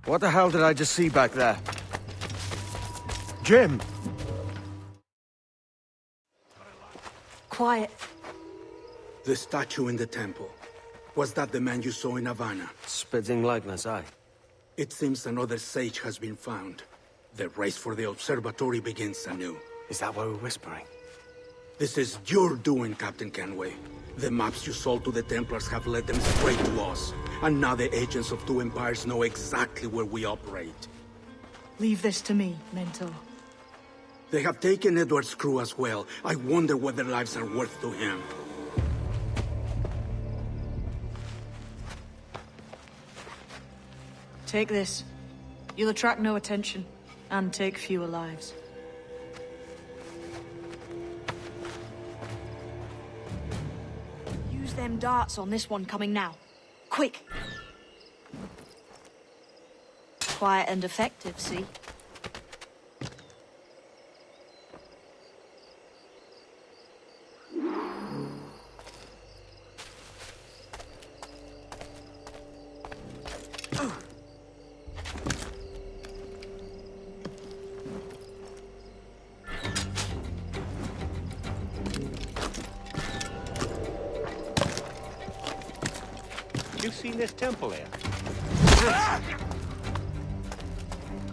What the hell did I just see back there? Jim! Quiet. The statue in the temple. Was that the man you saw in Havana? Spitting likeness, aye. It seems another sage has been found. The race for the observatory begins anew. Is that why we're whispering? This is your doing, Captain Kenway. The maps you sold to the Templars have led them straight to us. And now the agents of two empires know exactly where we operate. Leave this to me, Mentor. They have taken Edward's crew as well. I wonder what their lives are worth to him. Take this. You'll attract no attention, and take fewer lives. Use them darts on this one coming now. Quick! Quiet and effective, see? You seen this temple here?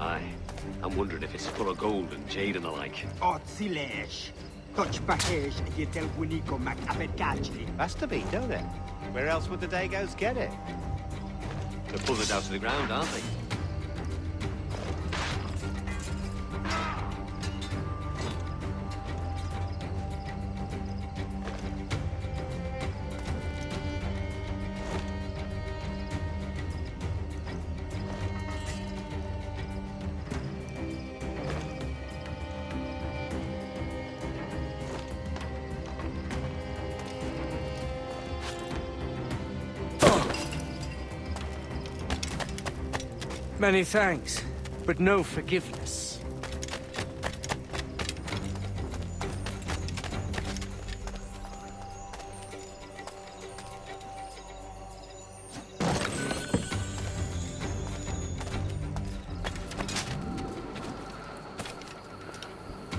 Aye. I'm wondering if it's full of gold and jade and the like. Otzilesh. Touch Bakesh and you tell Winiko Macabedgachli. Has to be, don't it? Where else would the Dagos get it? They're pulling it down to the ground, aren't they? Many thanks, but no forgiveness.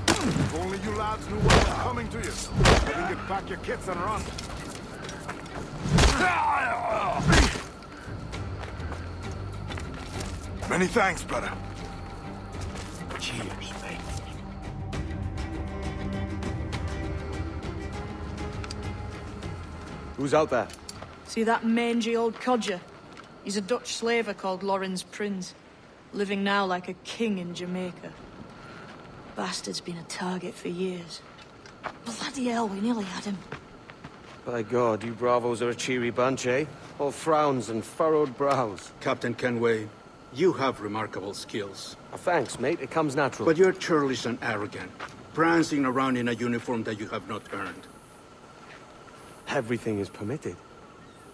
If only you lads knew what was coming to you. I think you'd pack your kits and run. Many thanks, brother. Cheers, mate. Who's out there? See that mangy old codger? He's a Dutch slaver called Lawrence Prince, living now like a king in Jamaica. Bastard's been a target for years. Bloody hell, we nearly had him. By God, you bravos are a cheery bunch, eh? All frowns and furrowed brows. Captain Kenway, you have remarkable skills. Thanks, mate. It comes natural. But you're churlish and arrogant, prancing around in a uniform that you have not earned. Everything is permitted.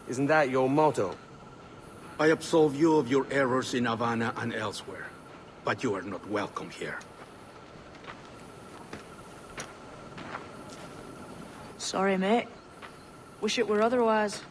Isn't that your motto? I absolve you of your errors in Havana and elsewhere, but you are not welcome here. Sorry, mate. Wish it were otherwise.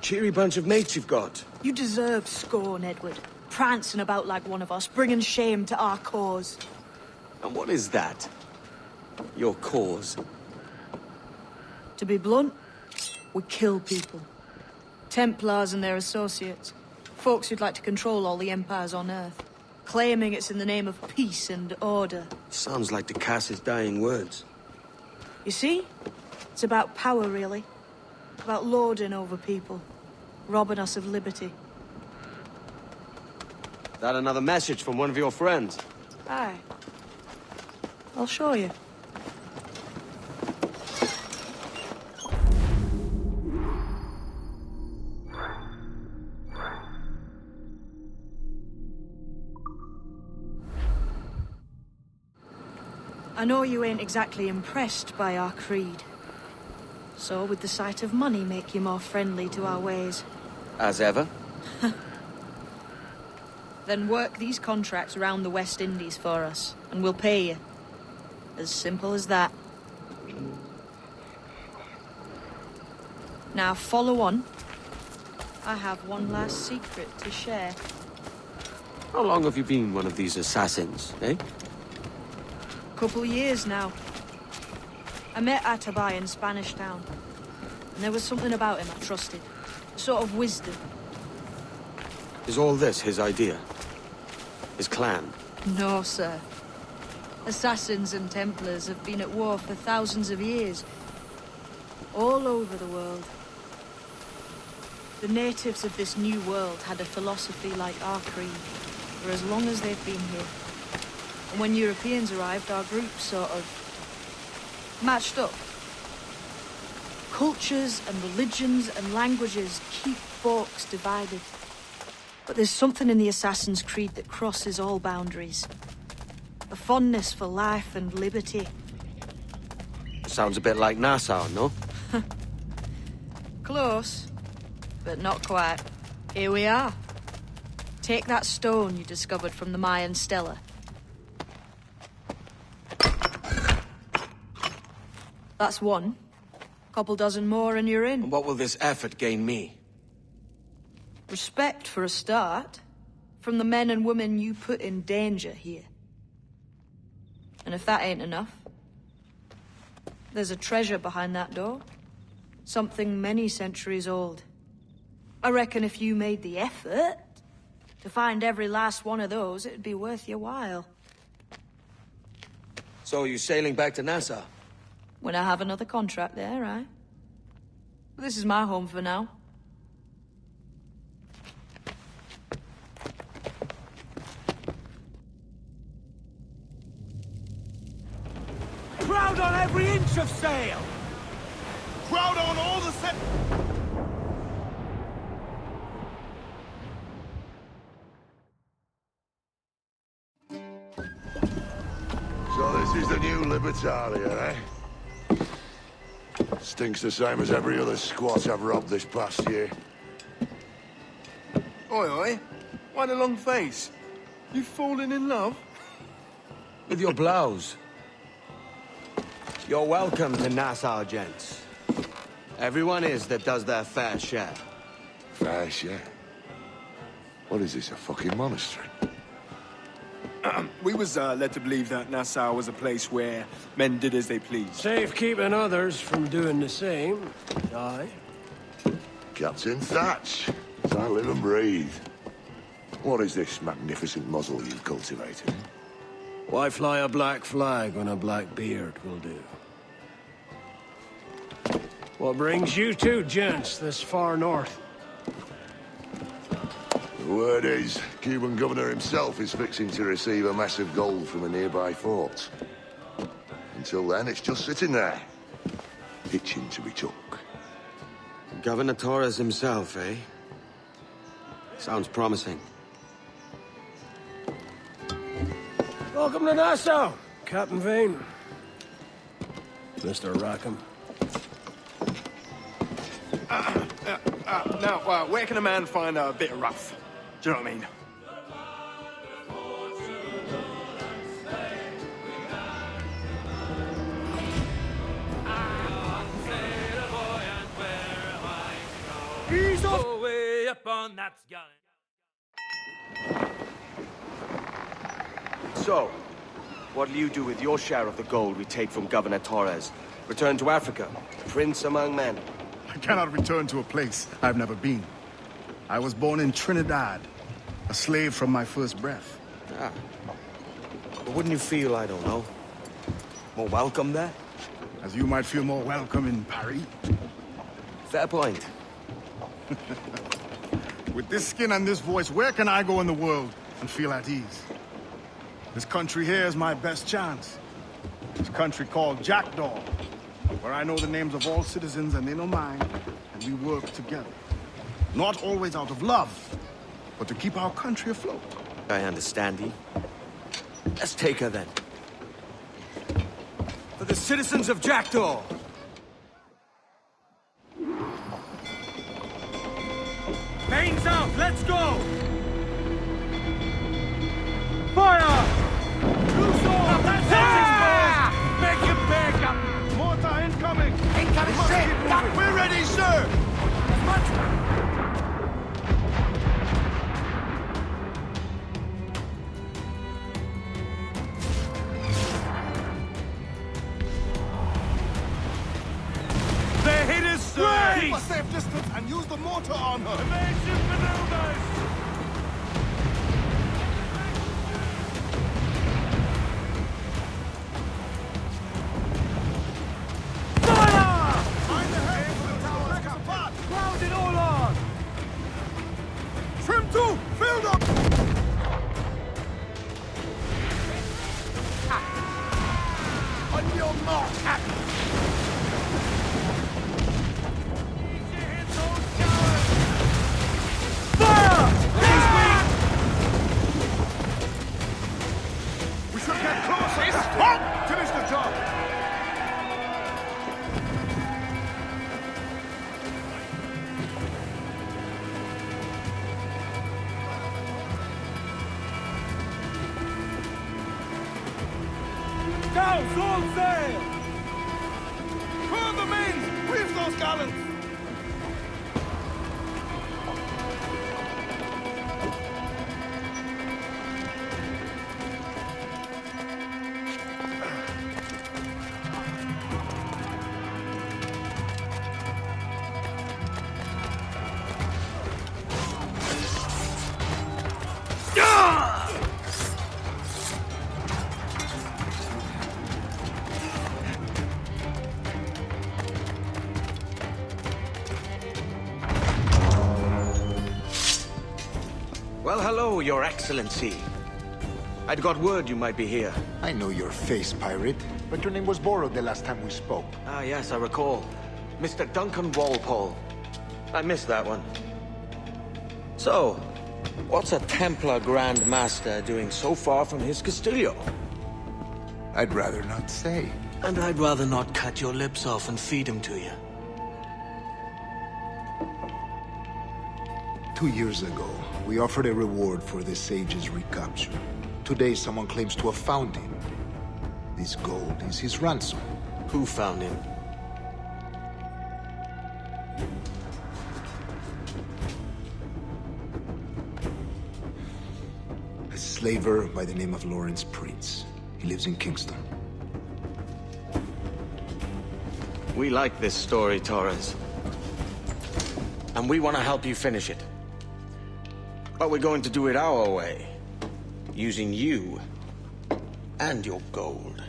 Cheery bunch of mates you've got. You deserve scorn, Edward. Prancing about like one of us, bringing shame to our cause. And what is that? Your cause? To be blunt, we kill people. Templars and their associates. Folks who'd like to control all the empires on Earth. Claiming it's in the name of peace and order. Sounds like the Cass's dying words. You see? It's about power, really. About lording over people. Robbing us of liberty. That another message from one of your friends? Aye. I'll show you. I know you ain't exactly impressed by our creed. So would the sight of money make you more friendly to our ways? As ever? Then work these contracts around the West Indies for us, and we'll pay you. As simple as that. Now follow on. I have one last secret to share. How long have you been one of these assassins, eh? Couple years now. I met Atabai in Spanish Town, and there was something about him I trusted. A sort of wisdom. Is all this his idea? His clan? No, sir. Assassins and Templars have been at war for thousands of years. All over the world. The natives of this new world had a philosophy like our creed, for as long as they've been here. And when Europeans arrived, our group sort of matched up. Cultures and religions and languages keep folks divided. But there's something in the Assassin's Creed that crosses all boundaries. A fondness for life and liberty. Sounds a bit like Nassau, no? Close, but not quite. Here we are. Take that stone you discovered from the Mayan stela. That's one. Couple dozen more and you're in. And what will this effort gain me? Respect for a start. From the men and women you put in danger here. And if that ain't enough, there's a treasure behind that door. Something many centuries old. I reckon if you made the effort to find every last one of those, it'd be worth your while. So are you sailing back to Nassau? When I have another contract there, right? This is my home for now. Crowd on every inch of sail! Crowd on all the set... So this is the new Libertalia, eh? Stinks the same as every other squat I've robbed this past year. Oi, oi. Why the long face? You falling in love? With your blouse. You're welcome to Nassau, gents. Everyone is that does their fair share. Fair share? What is this, a fucking monastery? We was led to believe that Nassau was a place where men did as they pleased. Safe keeping others from doing the same. Aye. Captain Thatch, as I live and breathe. What is this magnificent muzzle you've cultivated? Why fly a black flag when a black beard will do? What brings you two gents this far north? The word is, Cuban governor himself is fixing to receive a mess of gold from a nearby fort. Until then, it's just sitting there, itching to be took. Governor Torres himself, eh? Sounds promising. Welcome to Nassau, Captain Vane. Mr. Rackham. Now, where can a man find a bit of rough? Do you know what I mean? Ease off! Way up on that sky. So, what'll you do with your share of the gold we take from Governor Torres? Return to Africa, prince among men? I cannot return to a place I've never been. I was born in Trinidad, a slave from my first breath. Ah. But wouldn't you feel, I don't know, more welcome there? As you might feel more welcome in Paris. Fair point. With this skin and this voice, where can I go in the world and feel at ease? This country here is my best chance. This country called Jackdaw, where I know the names of all citizens and they know mine, and we work together. Not always out of love, but to keep our country afloat. I understand you. Let's take her then. For the citizens of Jackdaw! Veins out! Let's go! Fire! Loose off! That's Ready, sir! They're hit us, sir! Keep a safe distance and use the mortar on her! Evasive maneuvers! Find the head for the tower's apart! Ground it all on! Trim two! Filled up! On your mark! We should get closer! Halt! Finish the job! Down, all sail! Call the mains! Reef those gallants! Well, hello, Your Excellency. I'd got word you might be here. I know your face, pirate, but your name was borrowed the last time we spoke. Ah, yes, I recall. Mr. Duncan Walpole. I missed that one. So, what's a Templar Grand Master doing so far from his Castillo? I'd rather not say. And I'd rather not cut your lips off and feed him to you. 2 years ago, we offered a reward for the sage's recapture. Today, someone claims to have found him. This gold is his ransom. Who found him? A slaver by the name of Lawrence Prince. He lives in Kingston. We like this story, Torres. And we want to help you finish it. But we're going to do it our way. Using you and your gold.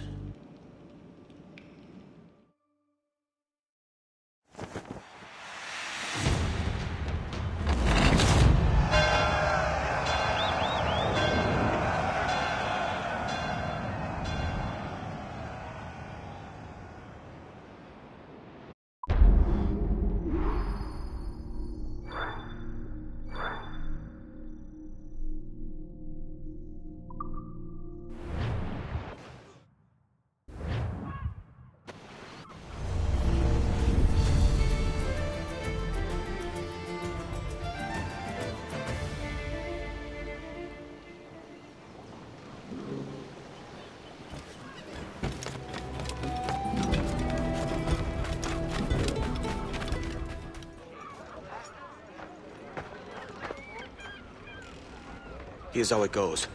Here's how it goes.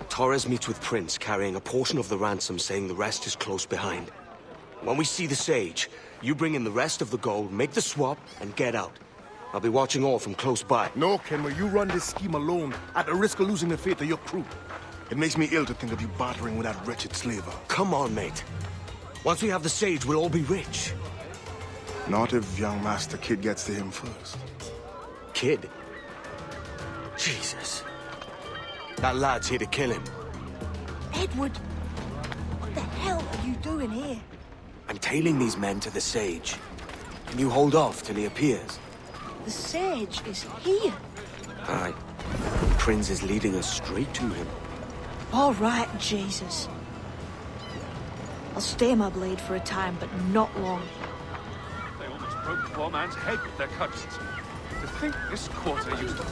Torres meets with Prince, carrying a portion of the ransom, saying the rest is close behind. When we see the sage, you bring in the rest of the gold, make the swap, and get out. I'll be watching all from close by. No, Kenway, you run this scheme alone, at the risk of losing the faith of your crew. It makes me ill to think of you bartering with that wretched slaver. Come on, mate. Once we have the sage, we'll all be rich. Not if young Master Kid gets to him first. Kid? Jesus. That lad's here to kill him. Edward, what the hell are you doing here? I'm tailing these men to the sage. Can you hold off till he appears? The sage is here. Aye. Prince is leading us straight to him. All right, Jesus. I'll stay my blade for a time, but not long. They almost broke the poor man's head with their cudgels. To think this quarter used to...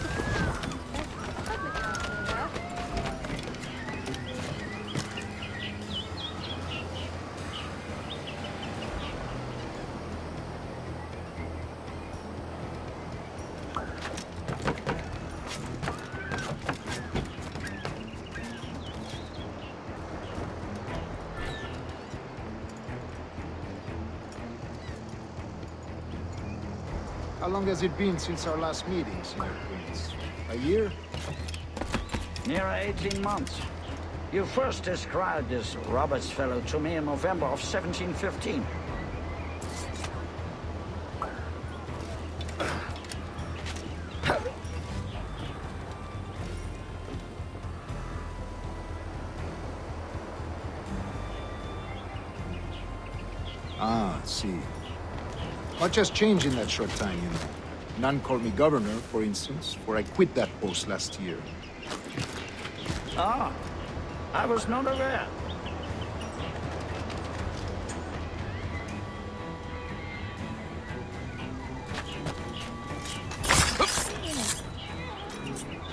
How long has it been since our last meeting, Senior Prince? A year? Near 18 months. You first described this Roberts fellow to me in November of 1715. Ah, see. Much has changed in that short time, you know. None called me governor, for instance, for I quit that post last year. Ah, I was not aware.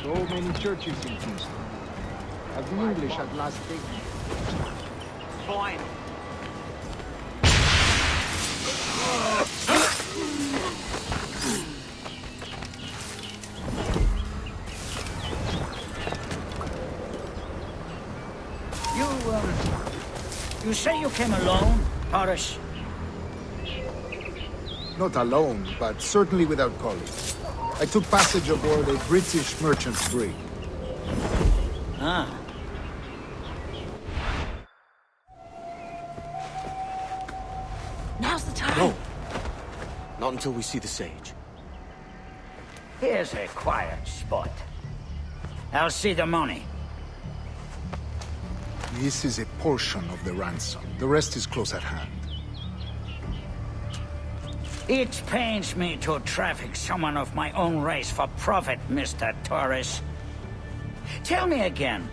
So many churches in Kingston. Have the English at last taken? Fine. You say you came alone, Horace? Not alone, but certainly without colleagues. I took passage aboard a British merchant brig. Ah. Now's the time. No. Not until we see the sage. Here's a quiet spot. I'll see the money. This is a portion of the ransom. The rest is close at hand. It pains me to traffic someone of my own race for profit, Mr. Torres. Tell me again,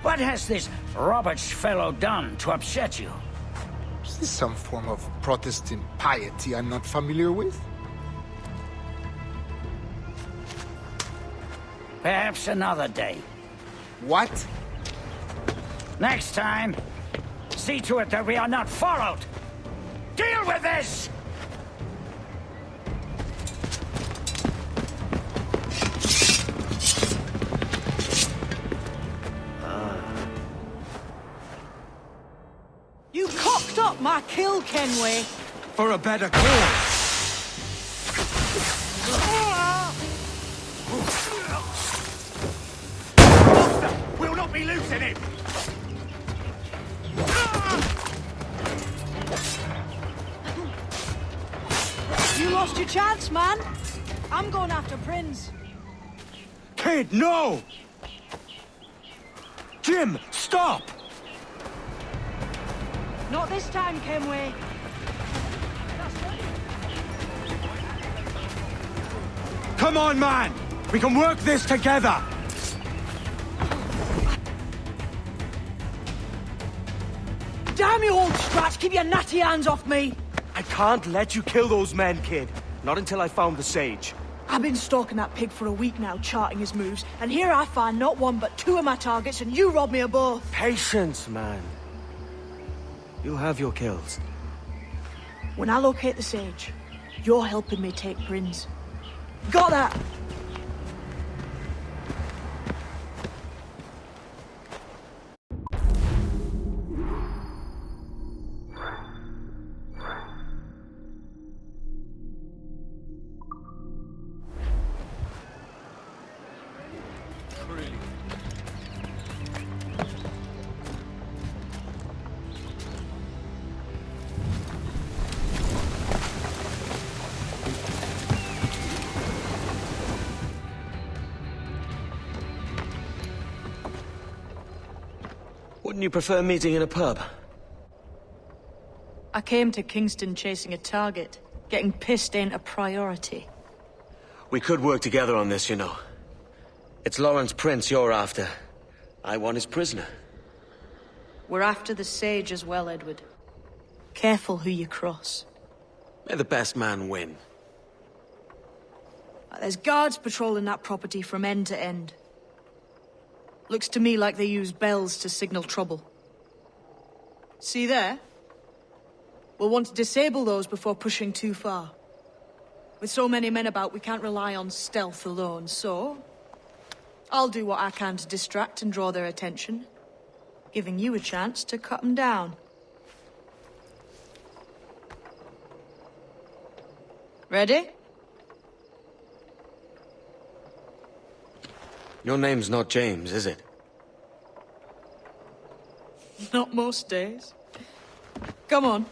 what has this Roberts fellow done to upset you? Is this some form of Protestant piety I'm not familiar with? Perhaps another day. What? Next time, see to it that we are not followed. Deal with this! You cocked up my kill, Kenway. For a better cause. We'll not be losing him! You lost your chance, man. I'm going after Prince. Kid, no! Jim, stop! Not this time, Kenway. Come on, man! We can work this together! Damn you, old Strat! Keep your natty hands off me! I can't let you kill those men, kid. Not until I found the sage. I've been stalking that pig for a week now, charting his moves, and here I find not one but two of my targets, and you robbed me of both. Patience, man. You'll have your kills. When I locate the sage, you're helping me take Prince. Got that? Wouldn't you prefer meeting in a pub? I came to Kingston chasing a target. Getting pissed ain't a priority. We could work together on this, you know. It's Lawrence Prince you're after. I want his prisoner. We're after the sage as well, Edward. Careful who you cross. May the best man win. There's guards patrolling that property from end to end. Looks to me like they use bells to signal trouble. See there? We'll want to disable those before pushing too far. With so many men about, we can't rely on stealth alone, so... I'll do what I can to distract and draw their attention, giving you a chance to cut them down. Ready? Your name's not James, is it? Not most days. Come on.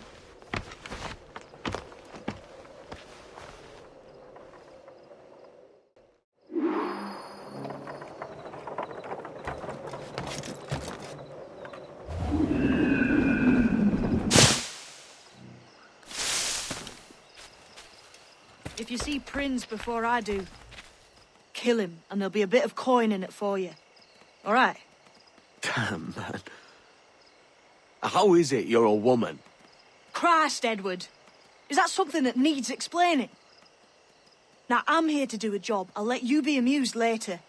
If you see Prince before I do, kill him, and there'll be a bit of coin in it for you. All right? Damn, man. How is it you're a woman? Christ, Edward. Is that something that needs explaining? Now, I'm here to do a job. I'll let you be amused later.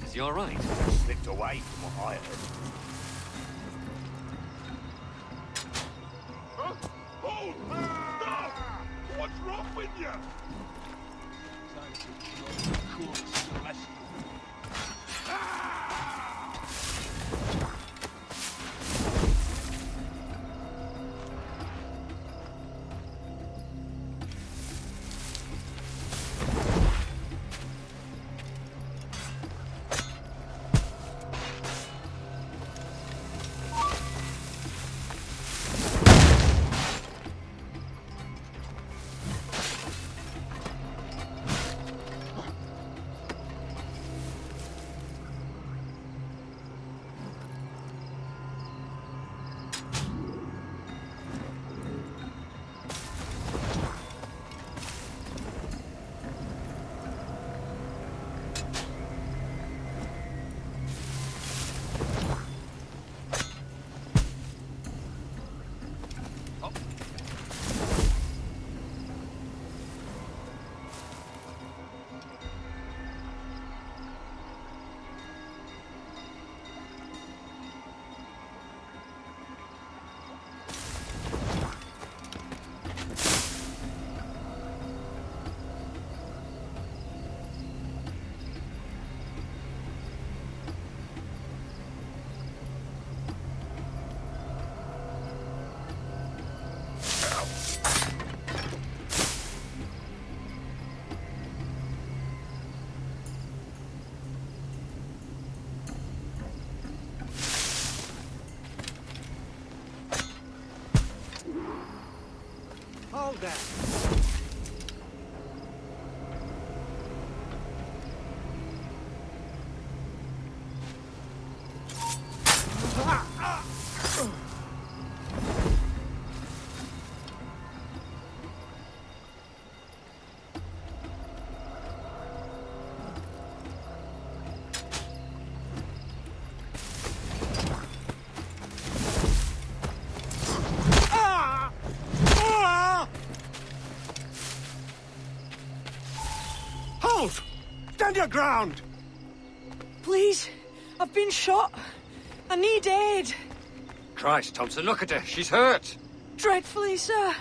Is he all right? Slipped away from what I heard. Hold! Stop! What's wrong with you? Hold that. Halt! Stand your ground! Please, I've been shot. I need aid. Christ, Thompson, look at her. She's hurt. Dreadfully, sir.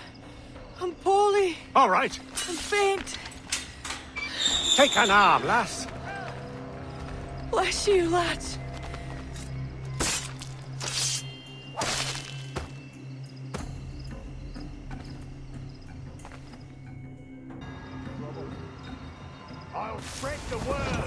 I'm poorly. All right. I'm faint. Take an arm, lass. Bless you, lads. I'll spread the word.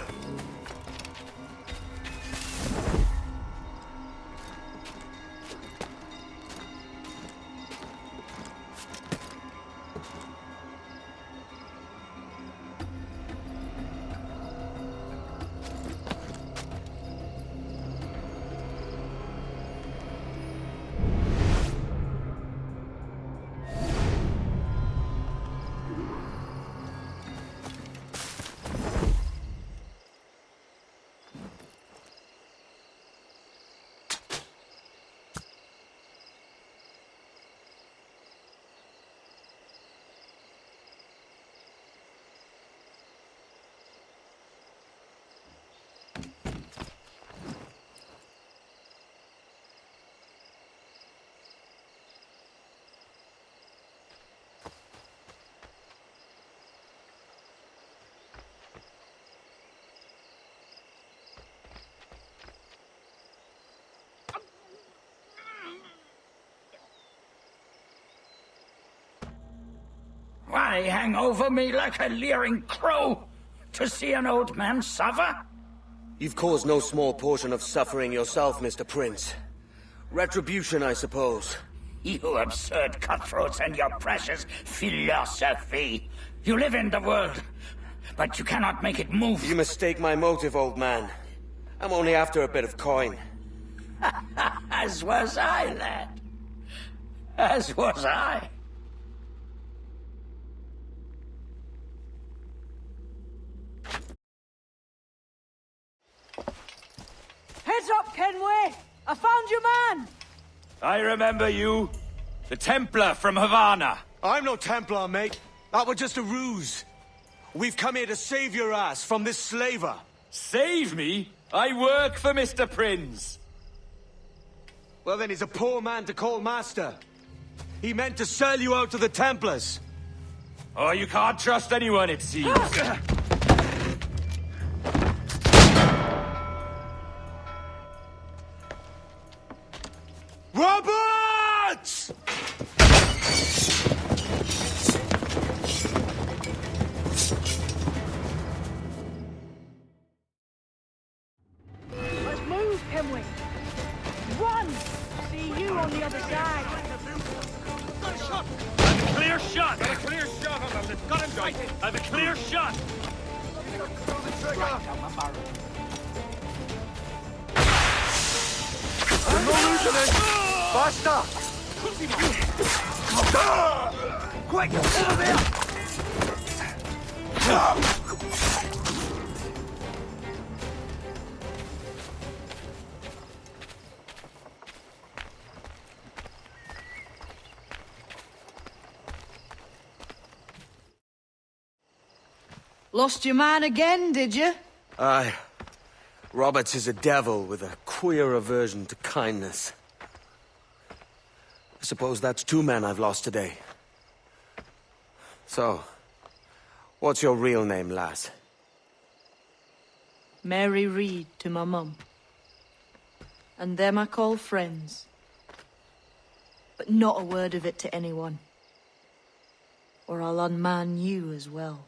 eye hang over me like a leering crow to see an old man suffer? You've caused no small portion of suffering yourself, Mr. Prince. Retribution, I suppose. You absurd cutthroats and your precious philosophy. You live in the world, but you cannot make it move. You mistake my motive, old man. I'm only after a bit of coin. As was I, lad. As was I. Heads up, Kenway! I found your man! I remember you. The Templar from Havana. I'm no Templar, mate. That was just a ruse. We've come here to save your ass from this slaver. Save me? I work for Mr. Prince. Well, then he's a poor man to call master. He meant to sell you out to the Templars. Oh, you can't trust anyone, it seems. Roberts! Let's move, Kenway! Run! See you on the other side! Got a shot! Clear shot! Got a clear shot on them! Got him sighted! I've a clear shot! No losing! Faster! Quick! Over there! Lost your man again, did you? Aye. Roberts is a devil with a queer aversion to kindness. I suppose that's 2 men I've lost today. So, what's your real name, lass? Mary Reed to my mum. And them I call friends. But not a word of it to anyone. Or I'll unman you as well.